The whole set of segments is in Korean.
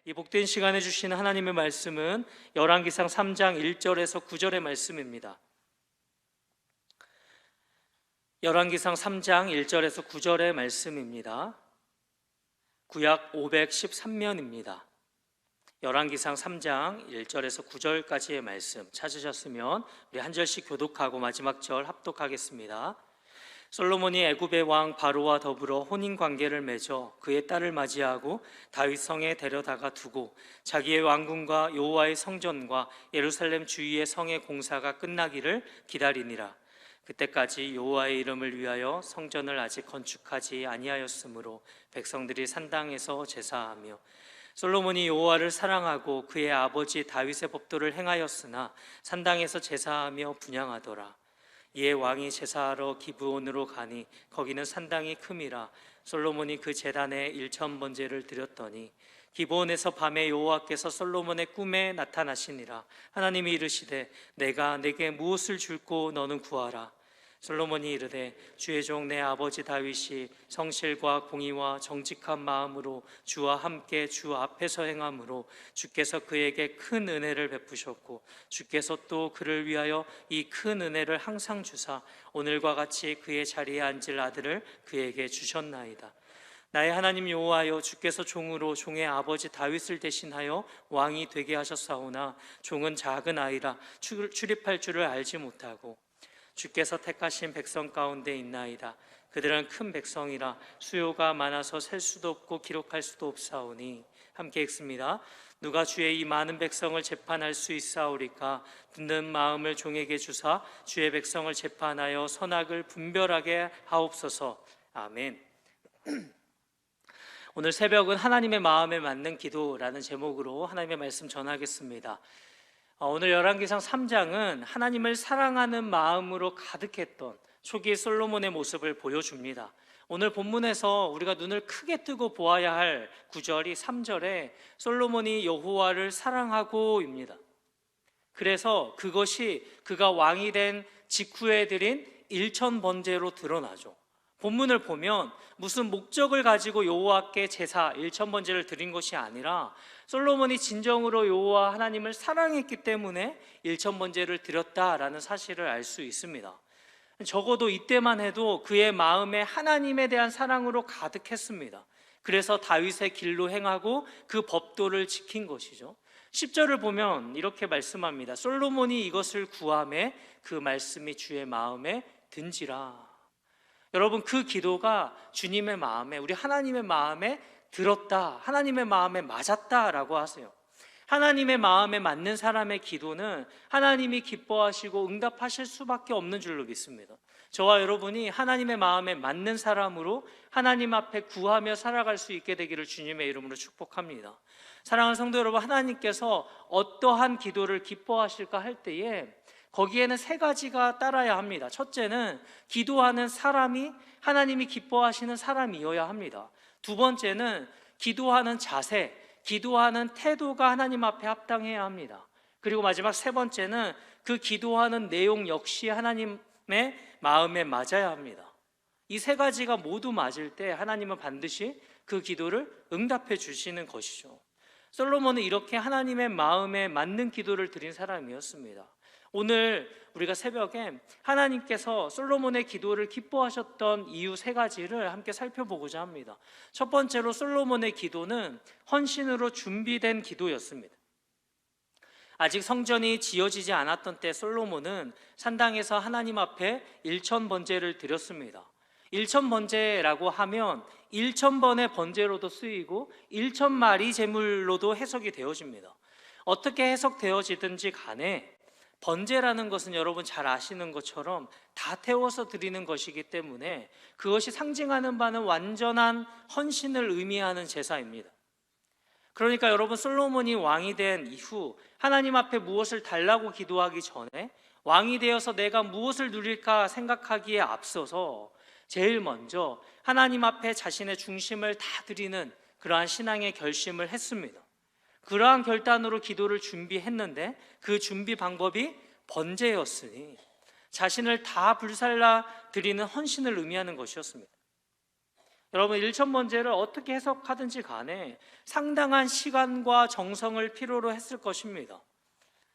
이 복된 시간에 주시는 하나님의 말씀은 열왕기상 3장 1절에서 9절의 말씀입니다. 열왕기상 3장 1절에서 9절의 말씀입니다. 구약 513면입니다. 열왕기상 3장 1절에서 9절까지의 말씀 찾으셨으면 우리 한 절씩 교독하고 마지막 절 합독하겠습니다. 솔로몬이 애굽의 왕 바로와 더불어 혼인 관계를 맺어 그의 딸을 맞이하고 다윗 성에 데려다가 두고 자기의 왕궁과 여호와의 성전과 예루살렘 주위의 성의 공사가 끝나기를 기다리니라. 그때까지 여호와의 이름을 위하여 성전을 아직 건축하지 아니하였으므로 백성들이 산당에서 제사하며, 솔로몬이 여호와를 사랑하고 그의 아버지 다윗의 법도를 행하였으나 산당에서 제사하며 분향하더라. 이에 왕이 제사하러 기브온으로 가니 거기는 산당이 큼이라. 솔로몬이 그 제단에 1,000번제를 드렸더니 기브온에서 밤에 여호와께서 솔로몬의 꿈에 나타나시니라. 하나님이 이르시되 내가 내게 무엇을 줄고 너는 구하라. 솔로몬이 이르되 주의 종 내 아버지 다윗이 성실과 공의와 정직한 마음으로 주와 함께 주 앞에서 행함으로 주께서 그에게 큰 은혜를 베푸셨고 주께서 또 그를 위하여 이 큰 은혜를 항상 주사 오늘과 같이 그의 자리에 앉을 아들을 그에게 주셨나이다. 나의 하나님 여호와여, 주께서 종으로 종의 아버지 다윗을 대신하여 왕이 되게 하셨사오나 종은 작은 아이라 출입할 줄을 알지 못하고 주께서 택하신 백성 가운데 있나이다. 그들은 큰 백성이라 수요가 많아서 셀 수도 없고 기록할 수도 없사오니. 함께 읽습니다. 누가 주의 이 많은 백성을 재판할 수 있사오리까? 듣는 마음을 종에게 주사 주의 백성을 재판하여 선악을 분별하게 하옵소서. 아멘. 오늘 새벽은 하나님의 마음에 맞는 기도라는 제목으로 하나님의 말씀 전하겠습니다. 오늘 열왕기상 3장은 하나님을 사랑하는 마음으로 가득했던 초기 솔로몬의 모습을 보여줍니다. 오늘 본문에서 우리가 눈을 크게 뜨고 보아야 할 구절이 3절에 솔로몬이 여호와를 사랑하고입니다. 그래서 그것이 그가 왕이 된 직후에 드린 1,000번제로 드러나죠. 본문을 보면 무슨 목적을 가지고 여호와께 제사 1,000번제를 드린 것이 아니라 솔로몬이 진정으로 여호와 하나님을 사랑했기 때문에 1,000번제를 드렸다라는 사실을 알 수 있습니다. 적어도 이때만 해도 그의 마음에 하나님에 대한 사랑으로 가득했습니다. 그래서 다윗의 길로 행하고 그 법도를 지킨 것이죠. 10절을 보면 이렇게 말씀합니다. 솔로몬이 이것을 구하매 그 말씀이 주의 마음에 든지라. 여러분, 그 기도가 주님의 마음에, 우리 하나님의 마음에 들었다, 하나님의 마음에 맞았다라고 하세요. 하나님의 마음에 맞는 사람의 기도는 하나님이 기뻐하시고 응답하실 수밖에 없는 줄로 믿습니다. 저와 여러분이 하나님의 마음에 맞는 사람으로 하나님 앞에 구하며 살아갈 수 있게 되기를 주님의 이름으로 축복합니다. 사랑하는 성도 여러분, 하나님께서 어떠한 기도를 기뻐하실까 할 때에 거기에는 세 가지가 따라야 합니다. 첫째는 기도하는 사람이 하나님이 기뻐하시는 사람이어야 합니다. 두 번째는 기도하는 자세, 기도하는 태도가 하나님 앞에 합당해야 합니다. 그리고 마지막 세 번째는 그 기도하는 내용 역시 하나님의 마음에 맞아야 합니다. 이 세 가지가 모두 맞을 때 하나님은 반드시 그 기도를 응답해 주시는 것이죠. 솔로몬은 이렇게 하나님의 마음에 맞는 기도를 드린 사람이었습니다. 오늘 우리가 새벽에 하나님께서 솔로몬의 기도를 기뻐하셨던 이유 세 가지를 함께 살펴보고자 합니다. 첫 번째로 솔로몬의 기도는 헌신으로 준비된 기도였습니다. 아직 성전이 지어지지 않았던 때 솔로몬은 산당에서 하나님 앞에 1,000번제를 드렸습니다. 1,000번제라고 하면 1,000번의 번제로도 쓰이고 1,000마리 제물로도 해석이 되어집니다. 어떻게 해석되어지든지 간에 번제라는 것은 여러분 잘 아시는 것처럼 다 태워서 드리는 것이기 때문에 그것이 상징하는 바는 완전한 헌신을 의미하는 제사입니다. 그러니까 여러분, 솔로몬이 왕이 된 이후 하나님 앞에 무엇을 달라고 기도하기 전에 왕이 되어서 내가 무엇을 누릴까 생각하기에 앞서서 제일 먼저 하나님 앞에 자신의 중심을 다 드리는 그러한 신앙의 결심을 했습니다. 그러한 결단으로 기도를 준비했는데 그 준비 방법이 번제였으니 자신을 다 불살라 드리는 헌신을 의미하는 것이었습니다. 여러분, 일천번제를 어떻게 해석하든지 간에 상당한 시간과 정성을 필요로 했을 것입니다.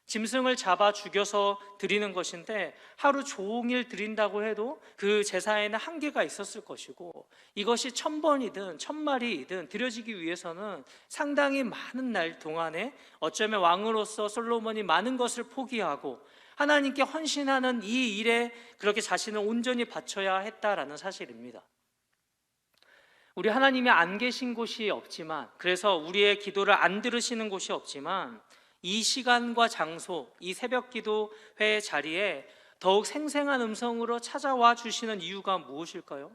짐승을 잡아 죽여서 드리는 것인데 하루 종일 드린다고 해도 그 제사에는 한계가 있었을 것이고, 이것이 1000번이든 1000마리이든 드려지기 위해서는 상당히 많은 날 동안에 어쩌면 왕으로서 솔로몬이 많은 것을 포기하고 하나님께 헌신하는 이 일에 그렇게 자신을 온전히 바쳐야 했다라는 사실입니다. 우리 하나님이 안 계신 곳이 없지만, 그래서 우리의 기도를 안 들으시는 곳이 없지만, 이 시간과 장소, 이 새벽 기도회 자리에 더욱 생생한 음성으로 찾아와 주시는 이유가 무엇일까요?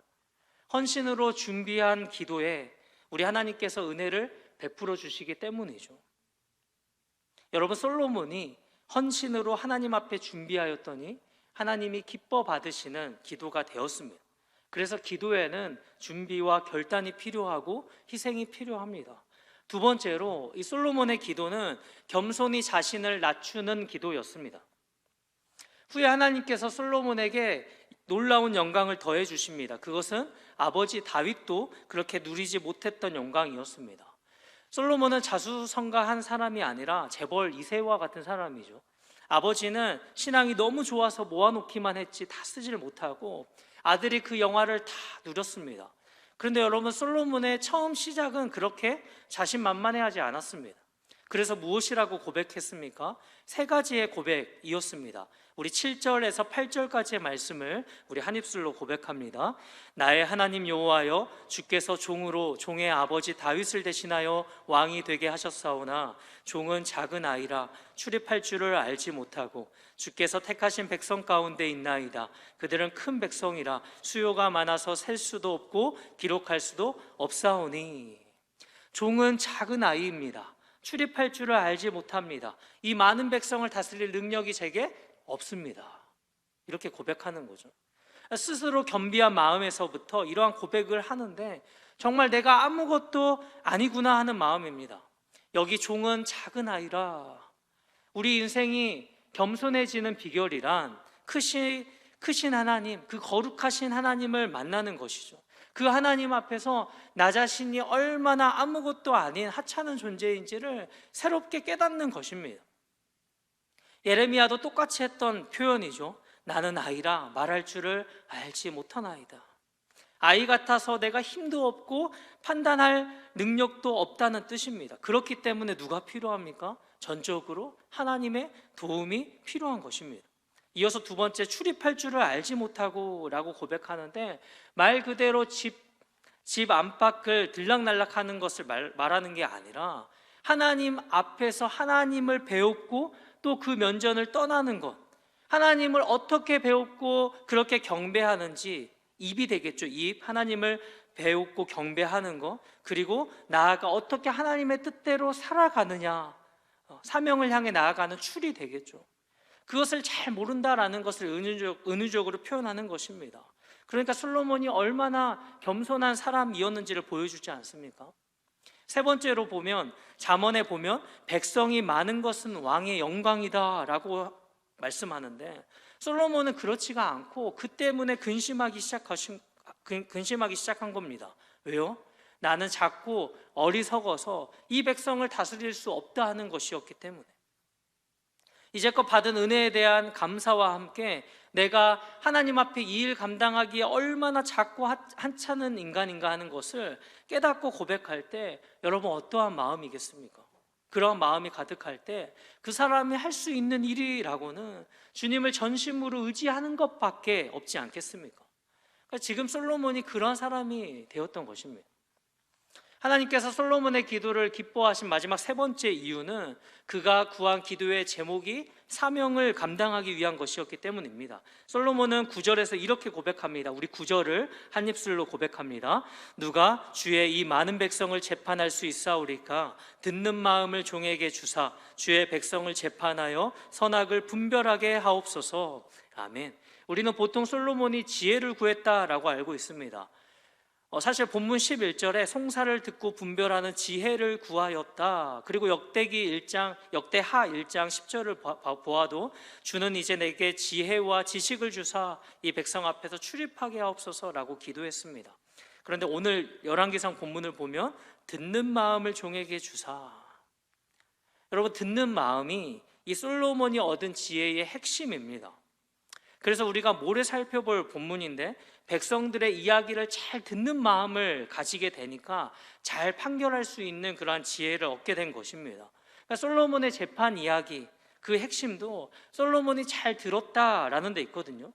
헌신으로 준비한 기도에 우리 하나님께서 은혜를 베풀어 주시기 때문이죠. 여러분, 솔로몬이 헌신으로 하나님 앞에 준비하였더니 하나님이 기뻐 받으시는 기도가 되었습니다. 그래서 기도에는 준비와 결단이 필요하고 희생이 필요합니다. 두 번째로, 이 솔로몬의 기도는 겸손히 자신을 낮추는 기도였습니다. 후에 하나님께서 솔로몬에게 놀라운 영광을 더해 주십니다. 그것은 아버지 다윗도 그렇게 누리지 못했던 영광이었습니다. 솔로몬은 자수성가한 사람이 아니라 재벌 이세와 같은 사람이죠. 아버지는 신앙이 너무 좋아서 모아놓기만 했지 다 쓰지를 못하고 아들이 그 영화를 다 누렸습니다. 그런데 여러분, 솔로몬의 처음 시작은 그렇게 자신만만해하지 않았습니다. 그래서 무엇이라고 고백했습니까? 세 가지의 고백이었습니다. 우리 7절에서 8절까지의 말씀을 우리 한 입술로 고백합니다. 나의 하나님 여호와여, 주께서 종으로 종의 아버지 다윗을 대신하여 왕이 되게 하셨사오나 종은 작은 아이라 출입할 줄을 알지 못하고 주께서 택하신 백성 가운데 있나이다. 그들은 큰 백성이라 수요가 많아서 셀 수도 없고 기록할 수도 없사오니. 종은 작은 아이입니다. 출입할 줄을 알지 못합니다. 이 많은 백성을 다스릴 능력이 제게 없습니다. 이렇게 고백하는 거죠. 스스로 겸비한 마음에서부터 이러한 고백을 하는데 정말 내가 아무것도 아니구나 하는 마음입니다. 여기 종은 작은 아이라. 우리 인생이 겸손해지는 비결이란 크신 하나님, 그 거룩하신 하나님을 만나는 것이죠. 그 하나님 앞에서 나 자신이 얼마나 아무것도 아닌 하찮은 존재인지를 새롭게 깨닫는 것입니다. 예레미야도 똑같이 했던 표현이죠. 나는 아이라 말할 줄을 알지 못한 아이다. 아이 같아서 내가 힘도 없고 판단할 능력도 없다는 뜻입니다. 그렇기 때문에 누가 필요합니까? 전적으로 하나님의 도움이 필요한 것입니다. 이어서 두 번째, 출입할 줄을 알지 못하고 라고 고백하는데 말 그대로 집 안팎을 들락날락하는 것을 말하는 게 아니라 하나님 앞에서 하나님을 배웠고 또 그 면전을 떠나는 것, 하나님을 어떻게 배웠고 그렇게 경배하는지 입이 되겠죠. 입, 하나님을 배웠고 경배하는 것, 그리고 나아가 어떻게 하나님의 뜻대로 살아가느냐, 사명을 향해 나아가는 출이 되겠죠. 그것을 잘 모른다라는 것을 은유적으로 표현하는 것입니다. 그러니까 솔로몬이 얼마나 겸손한 사람이었는지를 보여주지 않습니까? 세 번째로 보면, 잠언에 보면 백성이 많은 것은 왕의 영광이다 라고 말씀하는데 솔로몬은 그렇지가 않고 그 때문에 근심하기 시작한 겁니다. 왜요? 나는 작고 어리석어서 이 백성을 다스릴 수 없다 하는 것이었기 때문에. 이제껏 받은 은혜에 대한 감사와 함께 내가 하나님 앞에 이 일 감당하기에 얼마나 작고 하찮은 인간인가 하는 것을 깨닫고 고백할 때 여러분 어떠한 마음이겠습니까? 그러한 마음이 가득할 때 그 사람이 할 수 있는 일이라고는 주님을 전심으로 의지하는 것밖에 없지 않겠습니까? 그러니까 지금 솔로몬이 그런 사람이 되었던 것입니다. 하나님께서 솔로몬의 기도를 기뻐하신 마지막 세 번째 이유는 그가 구한 기도의 제목이 사명을 감당하기 위한 것이었기 때문입니다. 솔로몬은 9절에서 이렇게 고백합니다. 우리 9절을 한 입술로 고백합니다. 누가 주의 이 많은 백성을 재판할 수 있사오리까? 듣는 마음을 종에게 주사 주의 백성을 재판하여 선악을 분별하게 하옵소서. 아멘. 우리는 보통 솔로몬이 지혜를 구했다라고 알고 있습니다. 사실 본문 11절에 송사를 듣고 분별하는 지혜를 구하였다. 그리고 역대하 1장 10절을 보아도 주는 이제 내게 지혜와 지식을 주사 이 백성 앞에서 출입하게 하옵소서라고 기도했습니다. 그런데 오늘 열왕기상 본문을 보면 듣는 마음을 종에게 주사. 여러분, 듣는 마음이 이 솔로몬이 얻은 지혜의 핵심입니다. 그래서 우리가 모레 살펴볼 본문인데 백성들의 이야기를 잘 듣는 마음을 가지게 되니까 잘 판결할 수 있는 그러한 지혜를 얻게 된 것입니다. 그러니까 솔로몬의 재판 이야기, 그 핵심도 솔로몬이 잘 들었다라는 데 있거든요.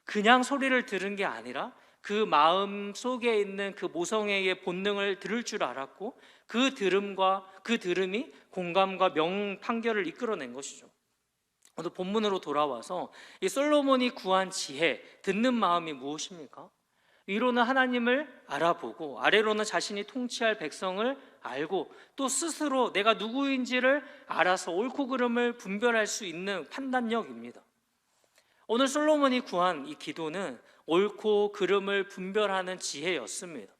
그냥 소리를 들은 게 아니라 그 마음 속에 있는 그 모성애의 본능을 들을 줄 알았고 그 들음이 공감과 명판결을 이끌어낸 것이죠. 오늘 본문으로 돌아와서 이 솔로몬이 구한 지혜, 듣는 마음이 무엇입니까? 위로는 하나님을 알아보고 아래로는 자신이 통치할 백성을 알고 또 스스로 내가 누구인지를 알아서 옳고 그름을 분별할 수 있는 판단력입니다. 오늘 솔로몬이 구한 이 기도는 옳고 그름을 분별하는 지혜였습니다.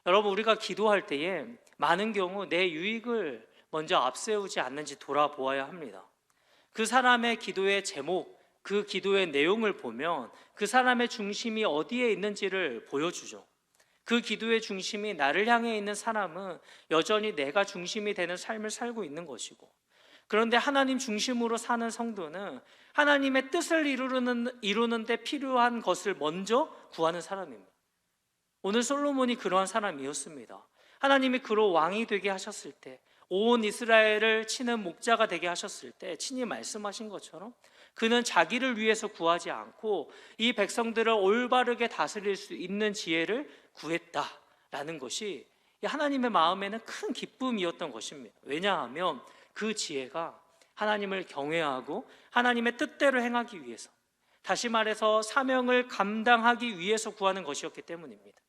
여러분, 우리가 기도할 때에 많은 경우 내 유익을 먼저 앞세우지 않는지 돌아보아야 합니다. 그 사람의 기도의 제목, 그 기도의 내용을 보면 그 사람의 중심이 어디에 있는지를 보여주죠. 그 기도의 중심이 나를 향해 있는 사람은 여전히 내가 중심이 되는 삶을 살고 있는 것이고, 그런데 하나님 중심으로 사는 성도는 하나님의 뜻을 이루는 데 필요한 것을 먼저 구하는 사람입니다. 오늘 솔로몬이 그러한 사람이었습니다. 하나님이 그로 왕이 되게 하셨을 때, 온 이스라엘을 치는 목자가 되게 하셨을 때 친히 말씀하신 것처럼 그는 자기를 위해서 구하지 않고 이 백성들을 올바르게 다스릴 수 있는 지혜를 구했다라는 것이 하나님의 마음에는 큰 기쁨이었던 것입니다. 왜냐하면 그 지혜가 하나님을 경외하고 하나님의 뜻대로 행하기 위해서, 다시 말해서 사명을 감당하기 위해서 구하는 것이었기 때문입니다.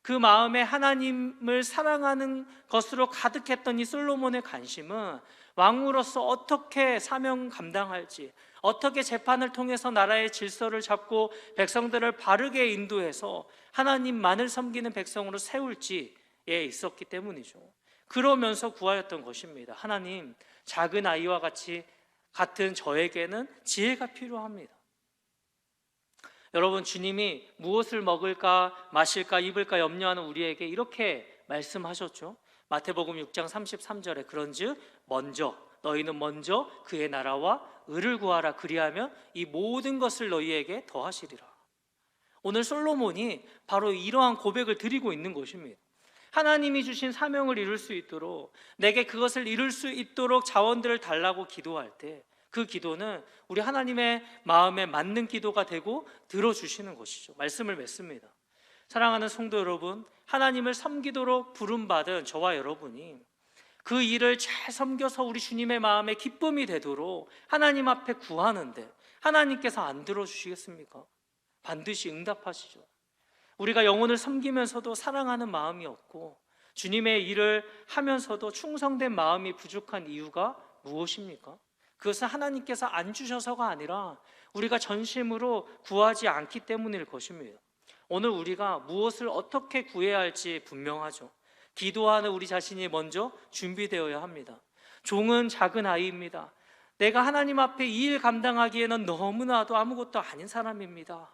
그 마음에 하나님을 사랑하는 것으로 가득했던 이 솔로몬의 관심은 왕으로서 어떻게 사명 감당할지, 어떻게 재판을 통해서 나라의 질서를 잡고 백성들을 바르게 인도해서 하나님만을 섬기는 백성으로 세울지에 있었기 때문이죠. 그러면서 구하였던 것입니다. 하나님, 작은 아이와 같은 저에게는 지혜가 필요합니다. 여러분, 주님이 무엇을 먹을까 마실까 입을까 염려하는 우리에게 이렇게 말씀하셨죠. 마태복음 6장 33절에 그런즉 너희는 먼저 그의 나라와 의를 구하라. 그리하면 이 모든 것을 너희에게 더하시리라. 오늘 솔로몬이 바로 이러한 고백을 드리고 있는 것입니다. 하나님이 주신 사명을 이룰 수 있도록, 내게 그것을 이룰 수 있도록 자원들을 달라고 기도할 때 그 기도는 우리 하나님의 마음에 맞는 기도가 되고 들어주시는 것이죠. 말씀을 맺습니다. 사랑하는 성도 여러분, 하나님을 섬기도록 부름받은 저와 여러분이 그 일을 잘 섬겨서 우리 주님의 마음에 기쁨이 되도록 하나님 앞에 구하는데 하나님께서 안 들어주시겠습니까? 반드시 응답하시죠. 우리가 영혼을 섬기면서도 사랑하는 마음이 없고 주님의 일을 하면서도 충성된 마음이 부족한 이유가 무엇입니까? 그것은 하나님께서 안 주셔서가 아니라 우리가 전심으로 구하지 않기 때문일 것입니다. 오늘 우리가 무엇을 어떻게 구해야 할지 분명하죠. 기도하는 우리 자신이 먼저 준비되어야 합니다. 종은 작은 아이입니다. 내가 하나님 앞에 이 일 감당하기에는 너무나도 아무것도 아닌 사람입니다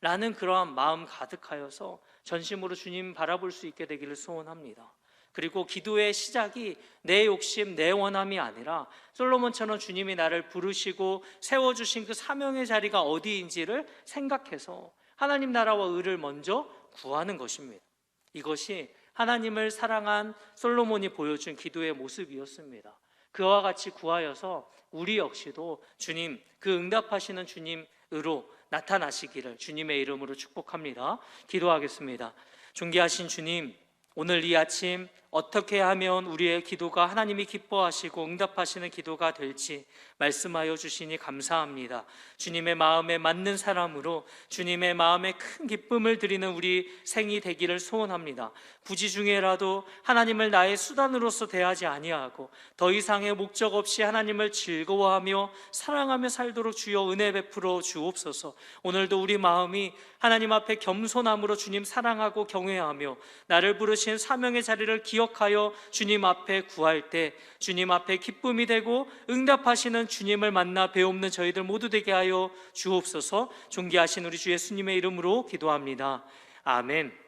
라는 그러한 마음 가득하여서 전심으로 주님 바라볼 수 있게 되기를 소원합니다. 그리고 기도의 시작이 내 욕심, 내 원함이 아니라 솔로몬처럼 주님이 나를 부르시고 세워주신 그 사명의 자리가 어디인지를 생각해서 하나님 나라와 의를 먼저 구하는 것입니다. 이것이 하나님을 사랑한 솔로몬이 보여준 기도의 모습이었습니다. 그와 같이 구하여서 우리 역시도 주님, 그 응답하시는 주님으로 나타나시기를 주님의 이름으로 축복합니다. 기도하겠습니다. 존귀하신 주님, 오늘 이 아침 어떻게 하면 우리의 기도가 하나님이 기뻐하시고 응답하시는 기도가 될지 말씀하여 주시니 감사합니다. 주님의 마음에 맞는 사람으로 주님의 마음에 큰 기쁨을 드리는 우리 생이 되기를 소원합니다. 부지 중에라도 하나님을 나의 수단으로서 대하지 아니하고 더 이상의 목적 없이 하나님을 즐거워하며 사랑하며 살도록 주여 은혜 베풀어 주옵소서. 오늘도 우리 마음이 하나님 앞에 겸손함으로 주님 사랑하고 경외하며 나를 부르신 사명의 자리를 기억하여 주님 앞에 구할 때 주님 앞에 기쁨이 되고 응답하시는 주님을 만나 배움는 저희들 모두 되게 하여 주옵소서. 존귀하신 우리 주 예수님의 이름으로 기도합니다. 아멘.